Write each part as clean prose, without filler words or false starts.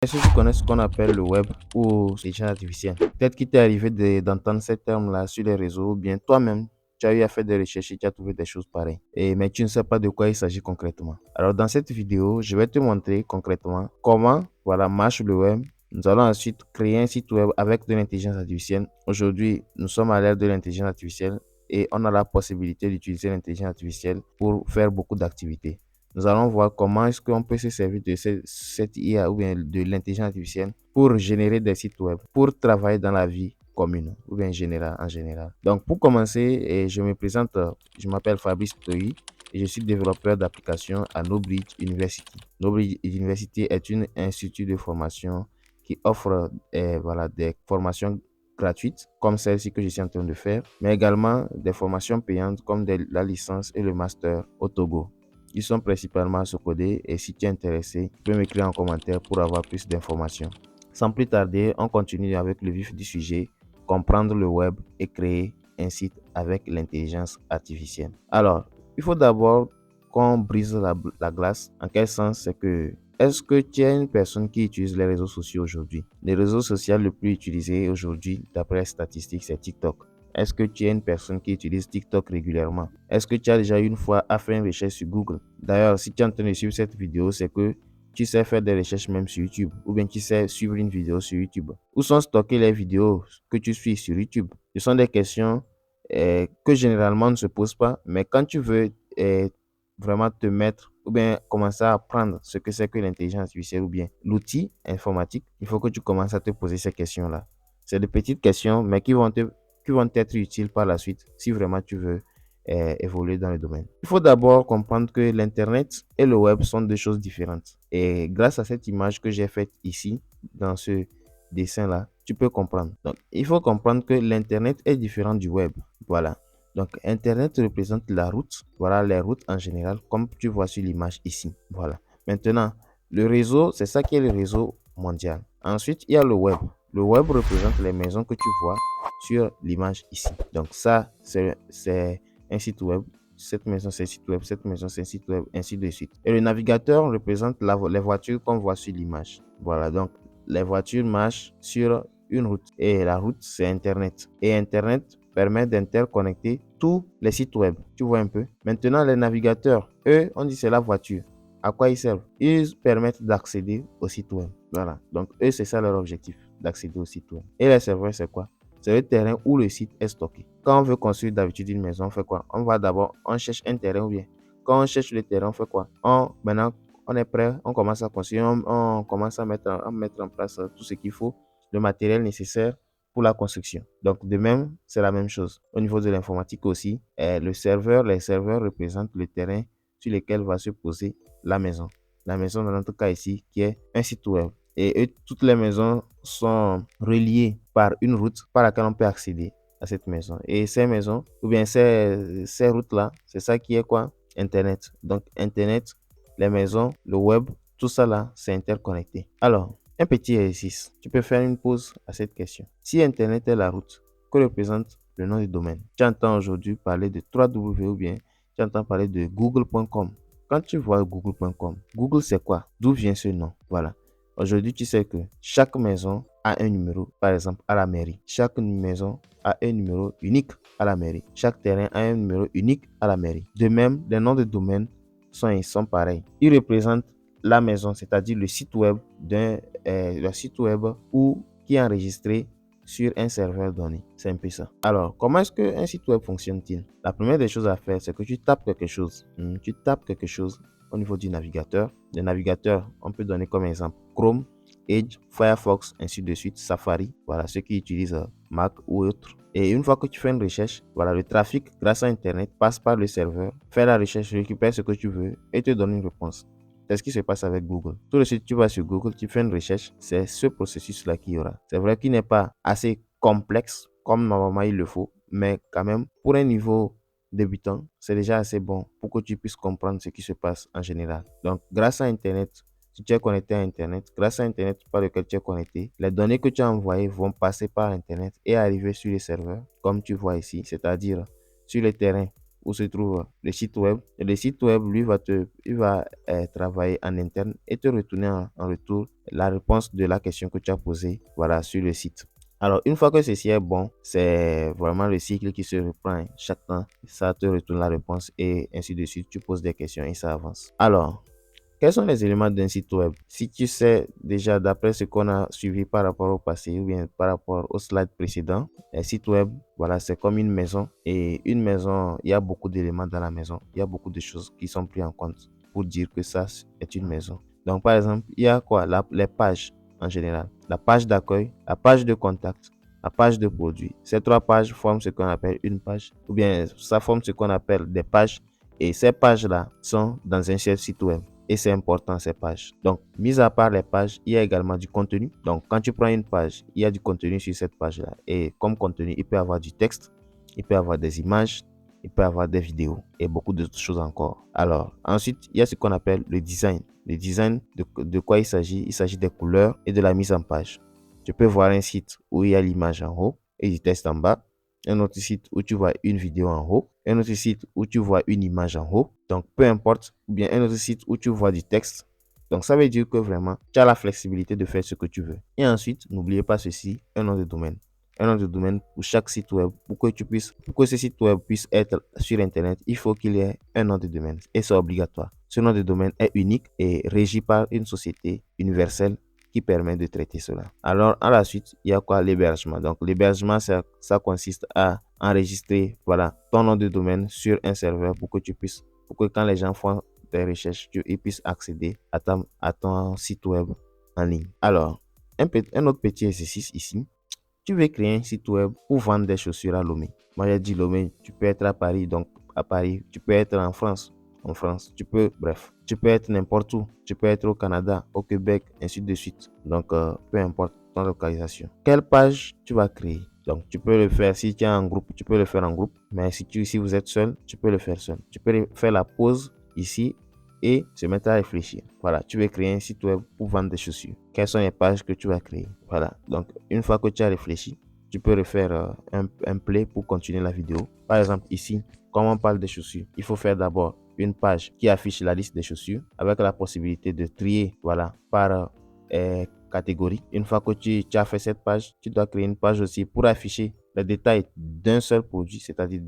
Est-ce que tu connais ce qu'on appelle le web ou l'intelligence artificielle? Peut-être qu'il t'est arrivé d'entendre ces termes-là sur les réseaux, ou bien toi-même, tu as eu à faire des recherches et tu as trouvé des choses pareilles. Mais tu ne sais pas de quoi il s'agit concrètement. Alors, dans cette vidéo, je vais te montrer concrètement comment marche le web. Nous allons ensuite créer un site web avec de l'intelligence artificielle. Aujourd'hui, nous sommes à l'ère de l'intelligence artificielle et on a la possibilité d'utiliser l'intelligence artificielle pour faire beaucoup d'activités. Nous allons voir comment est-ce qu'on peut se servir de cette IA ou bien de l'intelligence artificielle pour générer des sites web, pour travailler dans la vie commune ou bien en général. Donc pour commencer, je me présente, je m'appelle Fabrice Toyi et je suis développeur d'applications à Knowbridge University. Knowbridge University est une institut de formation qui offre des formations gratuites comme celle-ci que je suis en train de faire, mais également des formations payantes comme la licence et le master au Togo. Ils sont principalement à Socodé et si tu es intéressé, tu peux m'écrire en commentaire pour avoir plus d'informations. Sans plus tarder, on continue avec le vif du sujet, comprendre le web et créer un site avec l'intelligence artificielle. Alors, il faut d'abord qu'on brise la glace. En quel sens? C'est que est-ce que tu es une personne qui utilise les réseaux sociaux aujourd'hui? Les réseaux sociaux le plus utilisés aujourd'hui, d'après les statistiques, c'est TikTok. Est-ce que tu es une personne qui utilise TikTok régulièrement? Est-ce que tu as déjà une fois fait une recherche sur Google? D'ailleurs, si tu es en train de suivre cette vidéo, c'est que tu sais faire des recherches même sur YouTube ou bien tu sais suivre une vidéo sur YouTube. Où sont stockées les vidéos que tu suis sur YouTube? Ce sont des questions que généralement on ne se pose pas, mais quand tu veux vraiment te mettre ou bien commencer à apprendre ce que c'est que l'intelligence artificielle ou bien l'outil informatique, il faut que tu commences à te poser ces questions-là. C'est de petites questions, mais qui vont être utiles par la suite si vraiment tu veux évoluer dans le domaine. Il faut d'abord comprendre que l'Internet et le web sont deux choses différentes. Et grâce à cette image que j'ai faite ici, dans ce dessin-là, tu peux comprendre. Donc, il faut comprendre que l'Internet est différent du web. Voilà. Donc, Internet représente la route. Voilà les routes en général, comme tu vois sur l'image ici. Voilà. Maintenant, le réseau, c'est ça qui est le réseau mondial. Ensuite, il y a le web. Le web représente les maisons que tu vois sur l'image ici. Donc, ça, c'est un site web. Cette maison, c'est un site web. Cette maison, c'est un site web, ainsi de suite. Et le navigateur représente les voitures qu'on voit sur l'image. Voilà. Donc, les voitures marchent sur une route. Et la route, c'est Internet. Et Internet permet d'interconnecter tous les sites web. Tu vois un peu? Maintenant, les navigateurs, eux, on dit c'est la voiture. À quoi ils servent? Ils permettent d'accéder au site web. Voilà. Donc, eux, c'est ça leur objectif, d'accéder au site web. Et les serveurs, c'est quoi? C'est le terrain où le site est stocké. Quand on veut construire d'habitude une maison, on fait quoi? On va d'abord, on cherche un terrain ou bien. Quand on cherche le terrain, on fait quoi? Maintenant, on est prêt, on commence à construire, on commence à mettre en place tout ce qu'il faut, le matériel nécessaire pour la construction. Donc, de même, c'est la même chose. Au niveau de l'informatique aussi, les serveurs représentent le terrain sur lequel va se poser la maison. La maison, dans notre cas ici, qui est un site web. Et toutes les maisons sont reliées par une route par laquelle on peut accéder à cette maison. Et ces maisons, ou bien ces routes-là, c'est ça qui est quoi? Internet. Donc, Internet, les maisons, le web, tout ça là, c'est interconnecté. Alors, un petit exercice. Tu peux faire une pause à cette question. Si Internet est la route, que représente le nom du domaine? Tu entends aujourd'hui parler de 3W ou bien tu entends parler de google.com. Quand tu vois google.com, Google c'est quoi? D'où vient ce nom? Voilà. Aujourd'hui, tu sais que chaque maison a un numéro, par exemple à la mairie. Chaque maison a un numéro unique à la mairie. Chaque terrain a un numéro unique à la mairie. De même, les noms de domaines sont pareils. Ils représentent la maison, c'est-à-dire le site web le site web qui est enregistré sur un serveur donné. C'est un peu ça. Alors, comment est-ce qu'un site web fonctionne-t-il? La première des choses à faire, c'est que tu tapes quelque chose. Tu tapes quelque chose au niveau du navigateur. Le navigateur, on peut donner comme exemple Chrome, Edge, Firefox, ainsi de suite, Safari. Voilà, ceux qui utilisent Mac ou autre. Et une fois que tu fais une recherche, voilà, le trafic grâce à Internet passe par le serveur, fait la recherche, récupère ce que tu veux et te donne une réponse. C'est ce qui se passe avec Google. Tout de suite, tu vas sur Google, tu fais une recherche, c'est ce processus-là qu'il y aura. C'est vrai qu'il n'est pas assez complexe comme normalement il le faut, mais quand même, pour un niveau débutant, c'est déjà assez bon pour que tu puisses comprendre ce qui se passe en général. Donc, grâce à Internet, si tu es connecté à Internet, grâce à Internet par lequel tu es connecté, les données que tu as envoyées vont passer par Internet et arriver sur les serveurs, comme tu vois ici, c'est-à-dire sur le terrain où se trouve le site web. Et le site web, lui, il va travailler en interne et te retourner en retour la réponse de la question que tu as posée, voilà, sur le site. Alors, une fois que ceci est bon, c'est vraiment le cycle qui se reprend. Chaque temps, ça te retourne la réponse et ainsi de suite. Tu poses des questions et ça avance. Alors, quels sont les éléments d'un site web? Si tu sais déjà d'après ce qu'on a suivi par rapport au passé ou bien par rapport au slide précédent, un site web, voilà, c'est comme une maison. Et une maison, il y a beaucoup d'éléments dans la maison. Il y a beaucoup de choses qui sont prises en compte pour dire que ça est une maison. Donc, par exemple, il y a quoi? Les pages en général. La page d'accueil, la page de contact, la page de produit. Ces trois pages forment ce qu'on appelle une page, ou bien ça forme ce qu'on appelle des pages. Et ces pages-là sont dans un seul site web. Et c'est important ces pages. Donc, mis à part les pages, il y a également du contenu. Donc, quand tu prends une page, il y a du contenu sur cette page-là. Et comme contenu, il peut y avoir du texte, il peut y avoir des images, il peut y avoir des vidéos et beaucoup d'autres choses encore. Alors, ensuite, il y a ce qu'on appelle le design. Le design, de quoi il s'agit? Il s'agit des couleurs et de la mise en page. Tu peux voir un site où il y a l'image en haut et du texte en bas. Un autre site où tu vois une vidéo en haut, un autre site où tu vois une image en haut. Donc, peu importe, ou bien un autre site où tu vois du texte. Donc, ça veut dire que vraiment, tu as la flexibilité de faire ce que tu veux. Et ensuite, n'oubliez pas ceci, un nom de domaine. Un nom de domaine pour chaque site web. Pour que ce site web puisse être sur Internet, il faut qu'il y ait un nom de domaine. Et c'est obligatoire. Ce nom de domaine est unique et régi par une société universelle qui permet de traiter cela. Alors, à la suite, il y a quoi? L'hébergement. Donc, l'hébergement, ça consiste à enregistrer, voilà, ton nom de domaine sur un serveur pour que quand les gens font des recherches, ils puissent accéder à ton site web en ligne. Alors, un autre petit exercice ici. Tu veux créer un site web pour vendre des chaussures à Lomé. Moi, j'ai dit Lomé, tu peux être à Paris, donc à Paris, tu peux être en France, tu peux, bref, tu peux être n'importe où, tu peux être au Canada, au Québec, ainsi de suite. Donc, peu importe ton localisation. Quelle page tu vas créer? Donc, tu peux le faire si tu es en groupe, tu peux le faire en groupe, mais si vous êtes seul, tu peux le faire seul. Tu peux faire la pause ici et se mettre à réfléchir. Voilà, tu veux créer un site web pour vendre des chaussures. Quelles sont les pages que tu vas créer? Voilà, donc une fois que tu as réfléchi, tu peux refaire un play pour continuer la vidéo. Par exemple, ici, comme on parle des chaussures, il faut faire d'abord une page qui affiche la liste des chaussures avec la possibilité de trier, voilà, par catégorie. Une fois que tu as fait cette page, tu dois créer une page aussi pour afficher les détails d'un seul produit, c'est-à-dire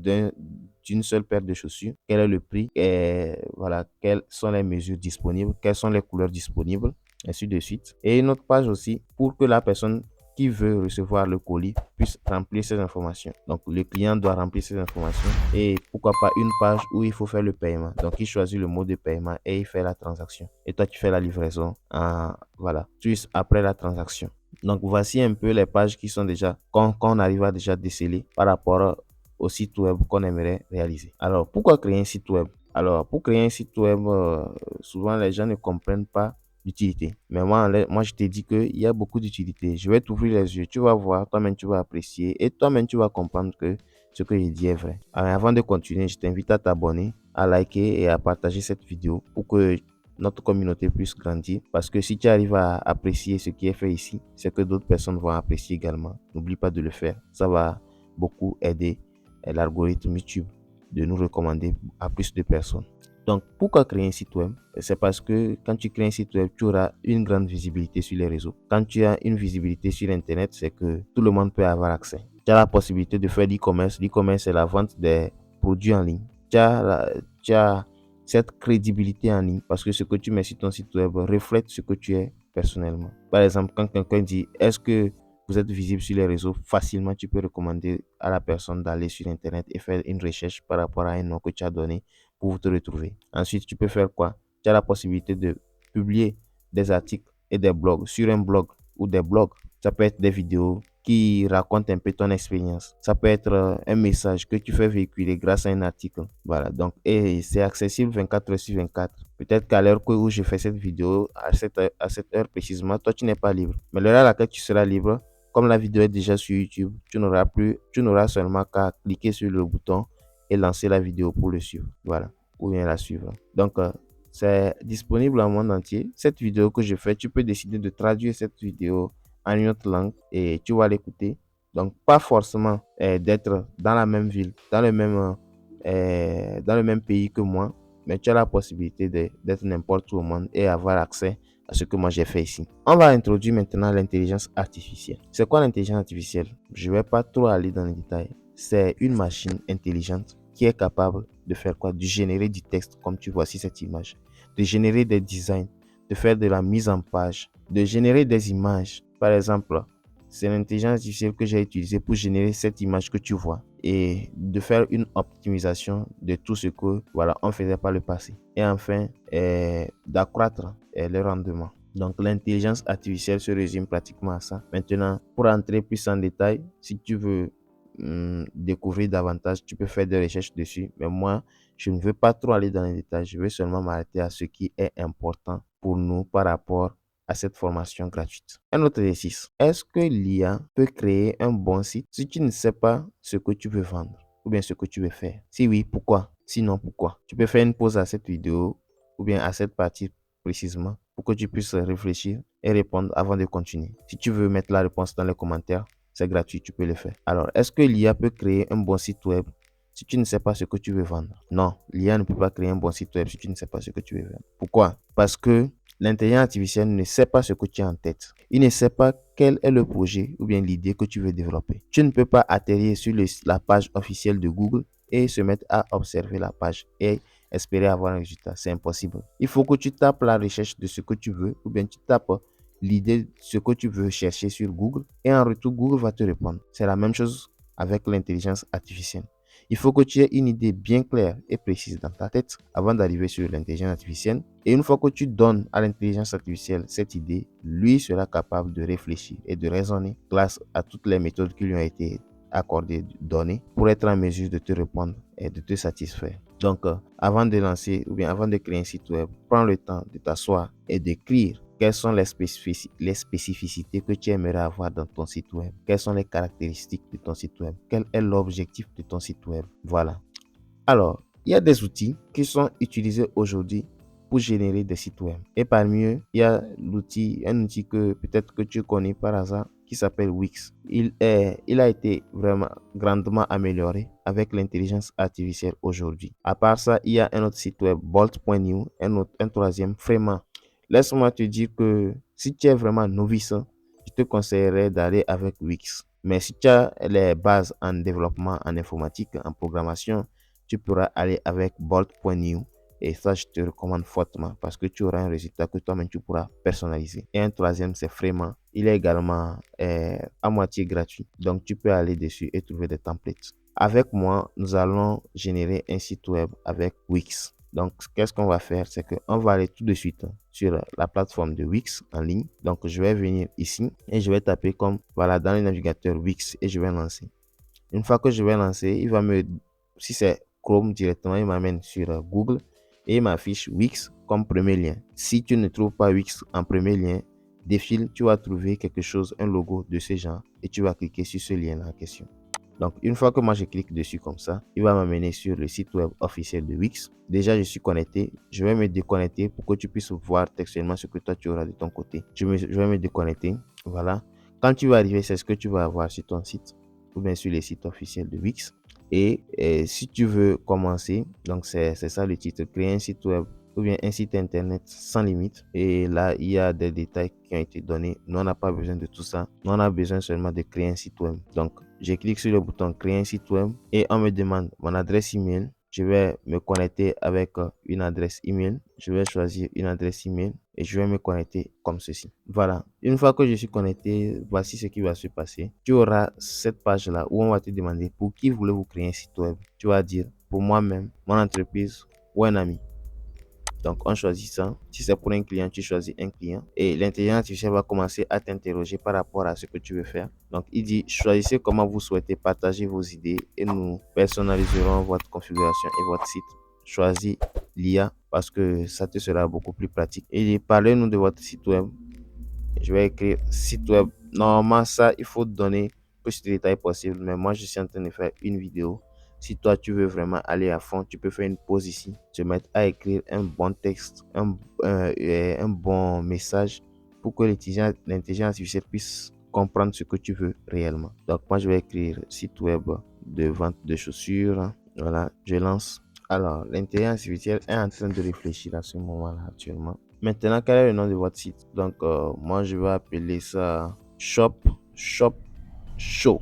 d'une seule paire de chaussures. Quel est le prix et voilà, quelles sont les mesures disponibles, quelles sont les couleurs disponibles, ainsi de suite. Et une autre page aussi pour que la personne qui veut recevoir le colis puisse remplir ces informations. Donc, le client doit remplir ces informations et pourquoi pas une page où il faut faire le paiement. Donc, il choisit le mode de paiement et il fait la transaction. Et toi, tu fais la livraison voilà, juste après la transaction. Donc, voici un peu les pages qui sont déjà, quand on arrive à déjà déceler par rapport au site web qu'on aimerait réaliser. Alors, pourquoi créer un site web? Alors, pour créer un site web, souvent les gens ne comprennent pas l'utilité. Mais moi, je t'ai dit qu'il y a beaucoup d'utilité. Je vais t'ouvrir les yeux, tu vas voir, toi-même, tu vas apprécier et toi-même, tu vas comprendre que ce que je dis est vrai. Alors, avant de continuer, je t'invite à t'abonner, à liker et à partager cette vidéo pour que notre communauté puisse grandir. Parce que si tu arrives à apprécier ce qui est fait ici, c'est que d'autres personnes vont apprécier également. N'oublie pas de le faire. Ça va beaucoup aider l'algorithme YouTube de nous recommander à plus de personnes. Donc, pourquoi créer un site web? C'est parce que quand tu crées un site web, tu auras une grande visibilité sur les réseaux. Quand tu as une visibilité sur Internet, c'est que tout le monde peut avoir accès. Tu as la possibilité de faire l'e-commerce. L'e-commerce, c'est la vente des produits en ligne. Tu as cette crédibilité en ligne parce que ce que tu mets sur ton site web reflète ce que tu es personnellement. Par exemple, quand quelqu'un dit « Est-ce que vous êtes visible sur les réseaux ?» facilement, tu peux recommander à la personne d'aller sur Internet et faire une recherche par rapport à un nom que tu as donné pour te retrouver. Ensuite, tu peux faire quoi? Tu as la possibilité de publier des articles et des blogs sur un blog ou des blogs. Ça peut être des vidéos qui racontent un peu ton expérience. Ça peut être un message que tu fais véhiculer grâce à un article. Voilà, donc, et c'est accessible 24 heures sur 24. Peut-être qu'à l'heure où je fais cette vidéo, à cette heure précisément, toi, tu n'es pas libre. Mais l'heure à laquelle tu seras libre, comme la vidéo est déjà sur YouTube, tu n'auras seulement qu'à cliquer sur le bouton et lancer la vidéo pour le suivre. Voilà, ou bien la suivre. Donc, c'est disponible au monde entier. Cette vidéo que je fais, tu peux décider de traduire cette vidéo en une autre langue et tu vas l'écouter. Donc, pas forcément d'être dans la même ville, dans le même dans le même pays que moi, mais tu as la possibilité d'être n'importe où au monde et avoir accès à ce que moi j'ai fait ici. On va introduire maintenant l'intelligence artificielle. C'est quoi l'intelligence artificielle? Je ne vais pas trop aller dans les détails. C'est une machine intelligente qui est capable de faire quoi? De générer du texte, comme tu vois ici cette image, de générer des designs, de faire de la mise en page, de générer des images. Par exemple, c'est l'intelligence artificielle que j'ai utilisée pour générer cette image que tu vois et de faire une optimisation de tout ce que voilà on faisait par le passé. Et enfin, d'accroître le rendement. Donc l'intelligence artificielle se résume pratiquement à ça. Maintenant, pour entrer plus en détail, si tu veux découvrir davantage, tu peux faire des recherches dessus. Mais moi, je ne veux pas trop aller dans les détails. Je veux seulement m'arrêter à ce qui est important pour nous par rapport à cette formation gratuite. Un autre exercice. Est-ce que l'IA peut créer un bon site si tu ne sais pas ce que tu veux vendre ou bien ce que tu veux faire? Si oui, pourquoi? Sinon, pourquoi? Tu peux faire une pause à cette vidéo ou bien à cette partie précisément pour que tu puisses réfléchir et répondre avant de continuer. Si tu veux mettre la réponse dans les commentaires, c'est gratuit, tu peux le faire. Alors, est-ce que l'IA peut créer un bon site web si tu ne sais pas ce que tu veux vendre? Non, l'IA ne peut pas créer un bon site web si tu ne sais pas ce que tu veux vendre. Pourquoi? Parce que l'intelligence artificielle ne sait pas ce que tu as en tête. Il ne sait pas quel est le projet ou bien l'idée que tu veux développer. Tu ne peux pas atterrir sur la page officielle de Google et se mettre à observer la page et espérer avoir un résultat. C'est impossible. Il faut que tu tapes la recherche de ce que tu veux ou bien tu tapes l'idée de ce que tu veux chercher sur Google et en retour, Google va te répondre. C'est la même chose avec l'intelligence artificielle. Il faut que tu aies une idée bien claire et précise dans ta tête avant d'arriver sur l'intelligence artificielle. Et une fois que tu donnes à l'intelligence artificielle cette idée, lui sera capable de réfléchir et de raisonner grâce à toutes les méthodes qui lui ont été accordées, données, pour être en mesure de te répondre et de te satisfaire. Donc, avant de lancer ou bien avant de créer un site web, prends le temps de t'asseoir et d'écrire quelles sont les spécificités que tu aimerais avoir dans ton site web? Quelles sont les caractéristiques de ton site web? Quel est l'objectif de ton site web? Voilà. Alors, il y a des outils qui sont utilisés aujourd'hui pour générer des sites web. Et parmi eux, il y a un outil que peut-être que tu connais par hasard qui s'appelle Wix. Il a été vraiment grandement amélioré avec l'intelligence artificielle aujourd'hui. À part ça, il y a un autre site web, Bolt.new, un troisième, Vraiment. Laisse-moi te dire que si tu es vraiment novice, je te conseillerais d'aller avec Wix. Mais si tu as les bases en développement, en informatique, en programmation, tu pourras aller avec Bolt.new. Et ça, je te recommande fortement parce que tu auras un résultat que toi-même tu pourras personnaliser. Et un troisième, c'est Vraiment. Il est également à moitié gratuit. Donc, tu peux aller dessus et trouver des templates. Avec moi, nous allons générer un site web avec Wix. Donc, qu'est-ce qu'on va faire? C'est qu'on va aller tout de suite sur la plateforme de Wix en ligne. Donc, je vais venir ici et je vais taper comme, voilà, dans le navigateur Wix et je vais lancer. Une fois que je vais lancer, il va si c'est Chrome directement, il m'amène sur Google et il m'affiche Wix comme premier lien. Si tu ne trouves pas Wix en premier lien, défile, tu vas trouver quelque chose, un logo de ce genre et tu vas cliquer sur ce lien en question. Donc, une fois que moi je clique dessus comme ça, il va m'amener sur le site web officiel de Wix. Déjà, je suis connecté. Je vais me déconnecter pour que tu puisses voir textuellement ce que toi tu auras de ton côté. Je vais me déconnecter. Voilà. Quand tu vas arriver, c'est ce que tu vas avoir sur ton site ou bien sur les sites officiels de Wix. Et si tu veux commencer, donc c'est ça le titre, créer un site web ou bien un site internet sans limite. Et là, il y a des détails qui ont été donnés. Nous, on n'a pas besoin de tout ça. Nous, on a besoin seulement de créer un site web. Donc, je clique sur le bouton créer un site web et on me demande mon adresse email. Je vais me connecter avec une adresse email. Je vais choisir une adresse email et je vais me connecter comme ceci. Voilà. Une fois que je suis connecté, voici ce qui va se passer. Tu auras cette page-là où on va te demander pour qui voulez-vous créer un site web. Tu vas dire pour moi-même, mon entreprise ou un ami. Donc, on choisit ça. Si c'est pour un client, tu choisis un client. Et l'intelligence artificielle va commencer à t'interroger par rapport à ce que tu veux faire. Donc, il dit, choisissez comment vous souhaitez partager vos idées et nous personnaliserons votre configuration et votre site. Choisis l'IA parce que ça te sera beaucoup plus pratique. Il dit, parlez-nous de votre site web. Je vais écrire site web. Normalement, ça, il faut donner plus de détails possible. Mais moi, je suis en train de faire une vidéo. Si toi, tu veux vraiment aller à fond, tu peux faire une pause ici, te mettre à écrire un bon texte, un bon message pour que l'intelligence artificielle puisse comprendre ce que tu veux réellement. Donc, moi, je vais écrire site web de vente de chaussures. Voilà, je lance. Alors, l'intelligence artificielle est en train de réfléchir à ce moment-là actuellement. Maintenant, quel est le nom de votre site? Donc, moi, je vais appeler ça Shop Show.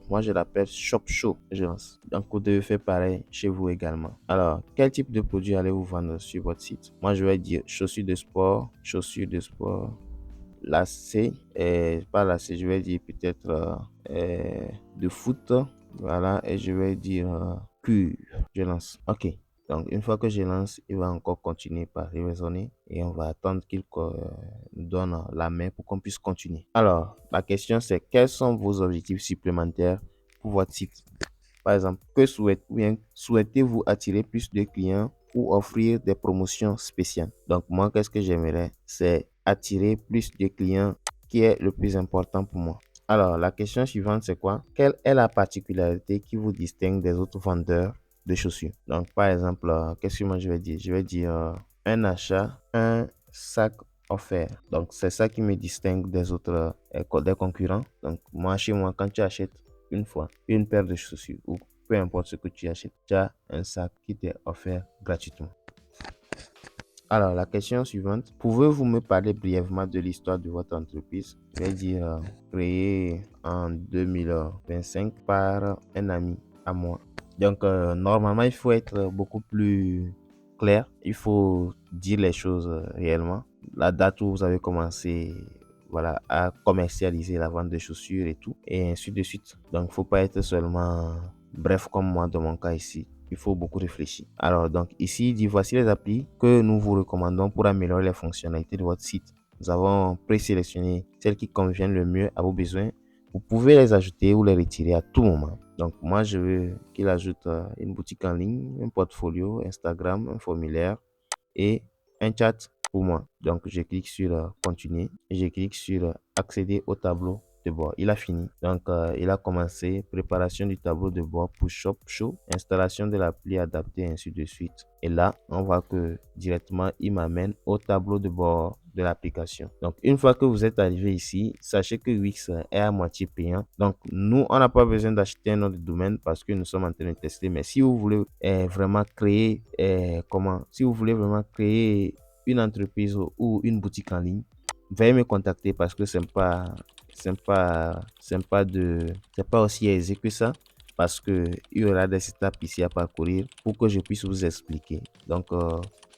Moi, je l'appelle Shop Show. Je lance. Donc, vous devez faire pareil chez vous également. Alors, quel type de produit allez-vous vendre sur votre site? Moi, je vais dire chaussures de sport, lacets, et pas lacets, je vais dire peut-être de foot. Voilà, et je vais dire cure. Je lance. OK. Donc, une fois que je lance, il va encore continuer par raisonner et on va attendre qu'il nous donne la main pour qu'on puisse continuer. Alors, la question c'est quels sont vos objectifs supplémentaires pour votre site? Par exemple, souhaitez-vous attirer plus de clients ou offrir des promotions spéciales? Donc, moi, qu'est-ce que j'aimerais? C'est attirer plus de clients qui est le plus important pour moi. Alors, la question suivante, c'est quoi? Quelle est la particularité qui vous distingue des autres vendeurs de chaussures? Donc, par exemple, qu'est-ce que moi je vais dire? Je vais dire un achat, un sac offert. Donc, c'est ça qui me distingue des autres des concurrents. Donc, moi, chez moi, quand tu achètes une fois une paire de chaussures ou peu importe ce que tu achètes, tu as un sac qui t'est offert gratuitement. Alors, la question suivante, pouvez-vous me parler brièvement de l'histoire de votre entreprise? Je vais dire créée en 2025 par un ami à moi. Donc, normalement, il faut être beaucoup plus clair. Il faut dire les choses réellement. La date où vous avez commencé, voilà, à commercialiser la vente de chaussures et tout, et ainsi de suite. Donc, il ne faut pas être seulement bref comme moi dans mon cas ici. Il faut beaucoup réfléchir. Alors, donc ici, il dit voici les applis que nous vous recommandons pour améliorer les fonctionnalités de votre site. Nous avons présélectionné celles qui conviennent le mieux à vos besoins. Vous pouvez les ajouter ou les retirer à tout moment. Donc, moi, je veux qu'il ajoute une boutique en ligne, un portfolio, Instagram, un formulaire et un chat pour moi. Donc, je clique sur continuer et je clique sur accéder au tableau de bord. Il a fini. Donc, il a commencé préparation du tableau de bord pour Shop Show, installation de l'appli adaptée, ainsi de suite. Et là, on voit que directement, il m'amène au tableau de bord de l'application. Donc, une fois que vous êtes arrivé ici, sachez que Wix est à moitié payant. Donc, nous, on n'a pas besoin d'acheter un autre domaine parce que nous sommes en train de tester. Mais si vous voulez vraiment créer, si vous voulez vraiment créer une entreprise ou une boutique en ligne, veuillez me contacter parce que c'est pas aussi aisé que ça parce que il y aura des étapes ici à parcourir pour que je puisse vous expliquer. Donc,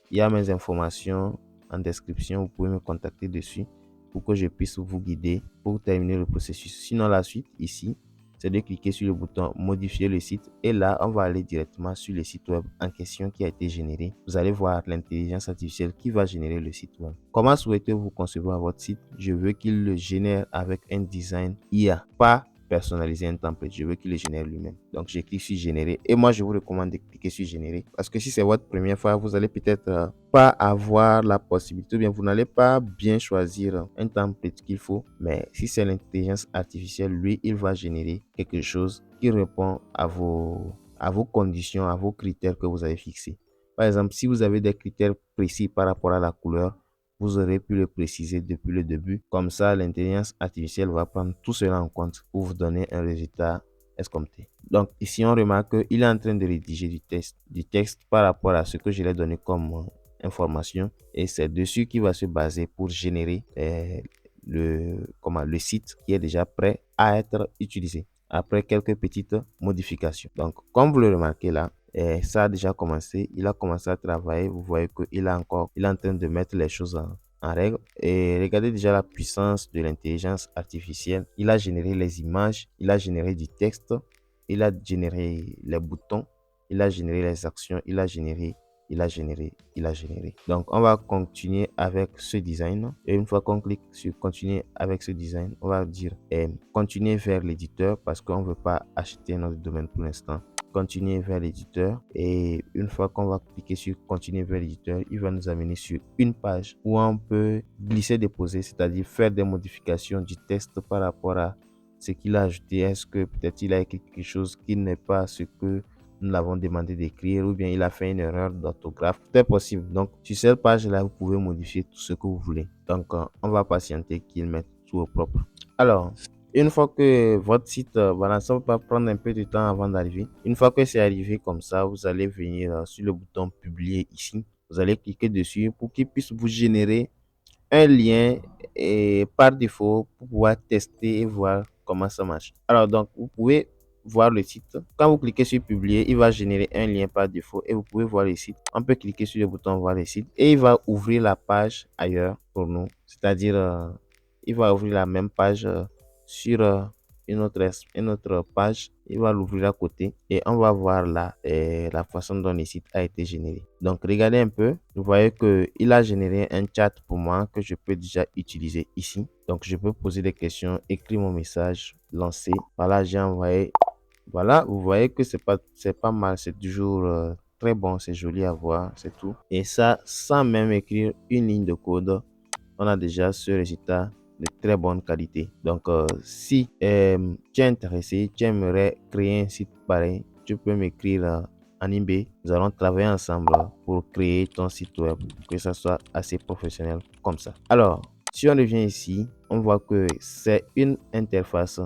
il y a mes informations en description. Vous pouvez me contacter dessus pour que je puisse vous guider pour terminer le processus. Sinon, la suite ici, c'est de cliquer sur le bouton modifier le site et là on va aller directement sur le site web en question qui a été généré. Vous allez voir l'intelligence artificielle qui va générer le site web. Comment souhaitez-vous concevoir votre site? Je veux qu'il le génère avec un design IA, pas personnaliser un template. Je veux qu'il le génère lui-même. Donc, je clique sur générer et moi, je vous recommande de cliquer sur générer parce que si c'est votre première fois, vous allez peut-être pas avoir la possibilité ou bien vous n'allez pas bien choisir un template qu'il faut. Mais si c'est l'intelligence artificielle, lui, il va générer quelque chose qui répond à vos conditions, à vos critères que vous avez fixés. Par exemple, si vous avez des critères précis par rapport à la couleur, vous aurez pu le préciser depuis le début. Comme ça, l'intelligence artificielle va prendre tout cela en compte pour vous donner un résultat escompté. Donc ici, on remarque qu'il est en train de rédiger du texte par rapport à ce que je lui ai donné comme information. Et c'est dessus qu'il va se baser pour générer le site qui est déjà prêt à être utilisé après quelques petites modifications. Donc, comme vous le remarquez là, ça a déjà commencé. Il a commencé à travailler. Vous voyez qu'il il est en train de mettre les choses en règle. Et regardez déjà la puissance de l'intelligence artificielle. Il a généré les images, il a généré du texte, il a généré les boutons, il a généré les actions, il a généré. Donc, on va continuer avec ce design. Et une fois qu'on clique sur continuer avec ce design, on va dire continuer vers l'éditeur parce qu'on ne veut pas acheter notre domaine pour l'instant. Continuer vers l'éditeur et une fois qu'on va cliquer sur continuer vers l'éditeur, il va nous amener sur une page où on peut glisser déposer, c'est-à-dire faire des modifications du texte par rapport à ce qu'il a ajouté. Est-ce que peut-être il a écrit quelque chose qui n'est pas ce que nous l'avons demandé d'écrire ou bien il a fait une erreur d'orthographe? Tout est possible. Donc sur cette page là, vous pouvez modifier tout ce que vous voulez. Donc on va patienter qu'il mette tout au propre. Alors Une fois que votre site, voilà, ça va prendre un peu de temps avant d'arriver. Une fois que c'est arrivé comme ça, vous allez venir sur le bouton publier ici. Vous allez cliquer dessus pour qu'il puisse vous générer un lien et par défaut pour pouvoir tester et voir comment ça marche. Alors donc, vous pouvez voir le site. Quand vous cliquez sur publier, il va générer un lien par défaut et vous pouvez voir le site. On peut cliquer sur le bouton voir le site et il va ouvrir la page ailleurs pour nous. C'est-à-dire, il va ouvrir la même page sur une autre page. Il va l'ouvrir à côté et on va voir là la façon dont le site a été généré. Donc, regardez un peu. Vous voyez que il a généré un chat pour moi que je peux déjà utiliser ici. Donc, je peux poser des questions, écrire mon message, lancer. Voilà, j'ai envoyé. Voilà, vous voyez que c'est pas mal. C'est toujours très bon, c'est joli à voir, c'est tout. Et ça, sans même écrire une ligne de code, on a déjà ce résultat de très bonne qualité. Donc, si tu es intéressé, tu aimerais créer un site pareil, tu peux m'écrire en email. Nous allons travailler ensemble pour créer ton site web, que ça soit assez professionnel comme ça. Alors, si on revient ici, on voit que c'est une interface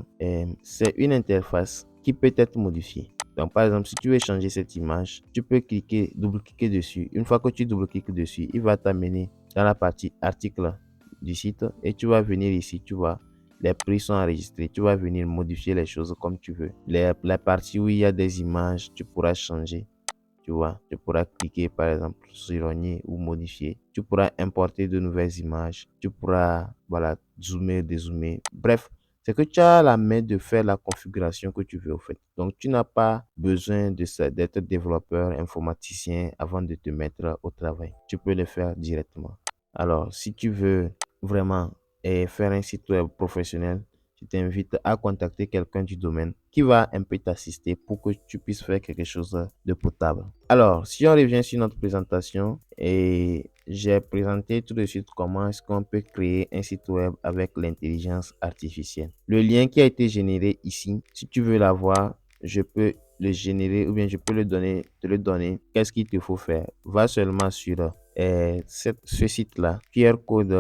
qui peut être modifiée. Donc, par exemple, si tu veux changer cette image, tu peux cliquer, double-cliquer dessus. Une fois que tu double-cliques dessus, il va t'amener dans la partie article du site et tu vas venir ici, tu vois, les prix sont enregistrés, tu vas venir modifier les choses comme tu veux. La partie où il y a des images, tu pourras changer, tu vois, tu pourras cliquer par exemple sur ou modifier, tu pourras importer de nouvelles images, tu pourras, voilà, zoomer, dézoomer, bref. C'est que tu as la main de faire la configuration que tu veux au fait. Donc, tu n'as pas besoin d'être développeur informaticien avant de te mettre au travail. Tu peux le faire directement. Alors, si tu veux vraiment faire un site web professionnel, je t'invite à contacter quelqu'un du domaine qui va un peu t'assister pour que tu puisses faire quelque chose de potable. Alors, si on revient sur notre présentation, et j'ai présenté tout de suite comment est-ce qu'on peut créer un site web avec l'intelligence artificielle. Le lien qui a été généré ici, si tu veux l'avoir, je peux le générer ou bien je peux te le donner. Qu'est-ce qu'il te faut faire? Va seulement sur ce site-là, QR Code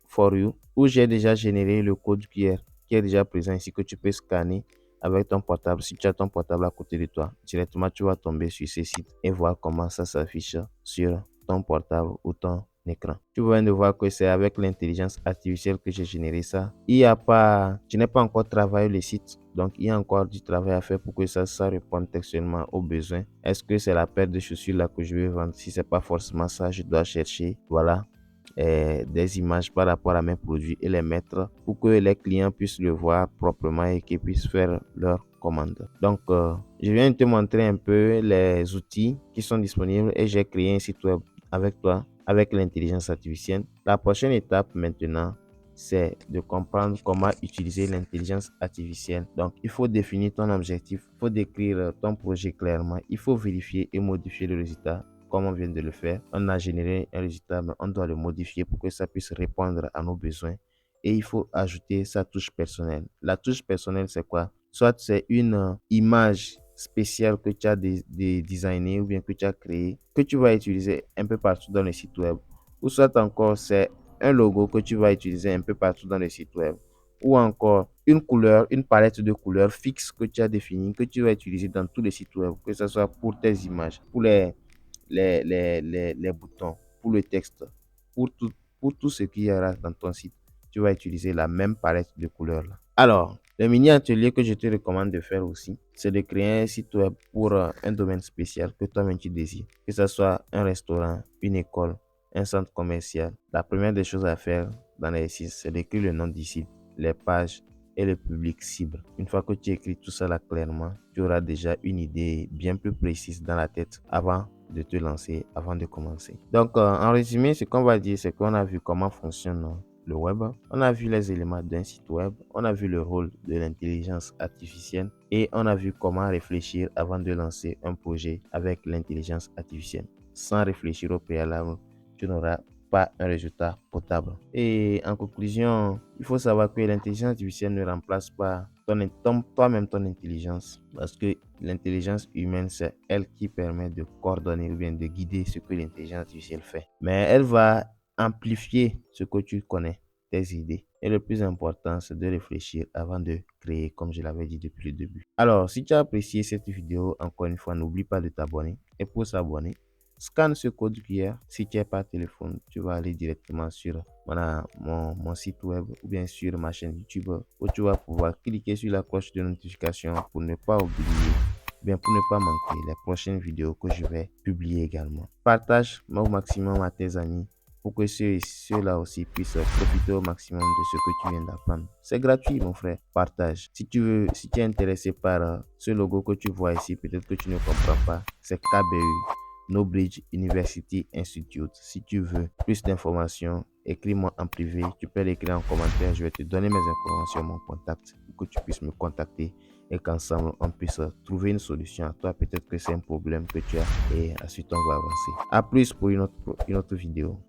for You, où j'ai déjà généré le code QR qui est déjà présent ici que tu peux scanner avec ton portable. Si tu as ton portable à côté de toi, directement tu vas tomber sur ce site et voir comment ça s'affiche sur ton portable ou ton écran. Tu viens de voir que c'est avec l'intelligence artificielle que j'ai généré ça. Je n'ai pas encore travaillé le site, donc il y a encore du travail à faire pour que ça réponde textuellement aux besoins. Est-ce que c'est la paire de chaussures là que je vais vendre? Si c'est pas forcément ça, je dois chercher, voilà, des images par rapport à mes produits et les mettre pour que les clients puissent le voir proprement et qu'ils puissent faire leur commande. Donc, je viens de te montrer un peu les outils qui sont disponibles et j'ai créé un site web avec toi, avec l'intelligence artificielle. La prochaine étape maintenant, c'est de comprendre comment utiliser l'intelligence artificielle. Donc, il faut définir ton objectif, il faut décrire ton projet clairement, il faut vérifier et modifier le résultat comme on vient de le faire. On a généré un résultat, mais on doit le modifier pour que ça puisse répondre à nos besoins. Et il faut ajouter sa touche personnelle. La touche personnelle, c'est quoi? Soit c'est une image spéciale que tu as designé ou bien que tu as créé, que tu vas utiliser un peu partout dans le site web. Ou soit encore, c'est un logo que tu vas utiliser un peu partout dans le site web. Ou encore, une couleur, une palette de couleurs fixe que tu as définie, que tu vas utiliser dans tous les sites web, que ce soit pour tes images, pour les boutons, pour le texte, pour pour tout ce qu'il y aura dans ton site. Tu vas utiliser la même palette de couleurs là. Alors, le mini atelier que je te recommande de faire aussi, c'est de créer un site web pour un domaine spécial que toi-même tu désires. Que ce soit un restaurant, une école, un centre commercial. La première des choses à faire dans l'exercice, c'est d'écrire le nom du site, les pages et le public cible. Une fois que tu écris tout ça là clairement, tu auras déjà une idée bien plus précise dans la tête avant de te lancer, avant de commencer. Donc, en résumé, ce qu'on va dire, c'est qu'on a vu comment fonctionne le web, on a vu les éléments d'un site web, on a vu le rôle de l'intelligence artificielle et on a vu comment réfléchir avant de lancer un projet avec l'intelligence artificielle. Sans réfléchir au préalable, tu n'auras pas un résultat potable. Et en conclusion, il faut savoir que l'intelligence artificielle ne remplace pas toi-même ton intelligence, parce que l'intelligence humaine, c'est elle qui permet de coordonner ou bien de guider ce que l'intelligence artificielle fait. Mais elle va amplifier ce que tu connais, tes idées. Et le plus important, c'est de réfléchir avant de créer, comme je l'avais dit depuis le début. Alors, si tu as apprécié cette vidéo, encore une fois, n'oublie pas de t'abonner. Et pour s'abonner, scanne ce code QR. Si tu n'as pas de téléphone, tu vas aller directement sur mon site web ou bien sur ma chaîne YouTube où tu vas pouvoir cliquer sur la cloche de notification pour ne pas oublier, bien pour ne pas manquer les prochaines vidéos que je vais publier également. Partage au maximum à tes amis pour que ceux-là aussi puissent profiter au maximum de ce que tu viens d'apprendre. C'est gratuit, mon frère. Partage. Si tu es intéressé par ce logo que tu vois ici, peut-être que tu ne comprends pas, c'est KBU. Knowbridge University Institute. Si tu veux plus d'informations, écris-moi en privé. Tu peux l'écrire en commentaire. Je vais te donner mes informations, mon contact, pour que tu puisses me contacter et qu'ensemble on puisse trouver une solution à toi. Peut-être que c'est un problème que tu as et ensuite on va avancer. À plus pour une autre vidéo.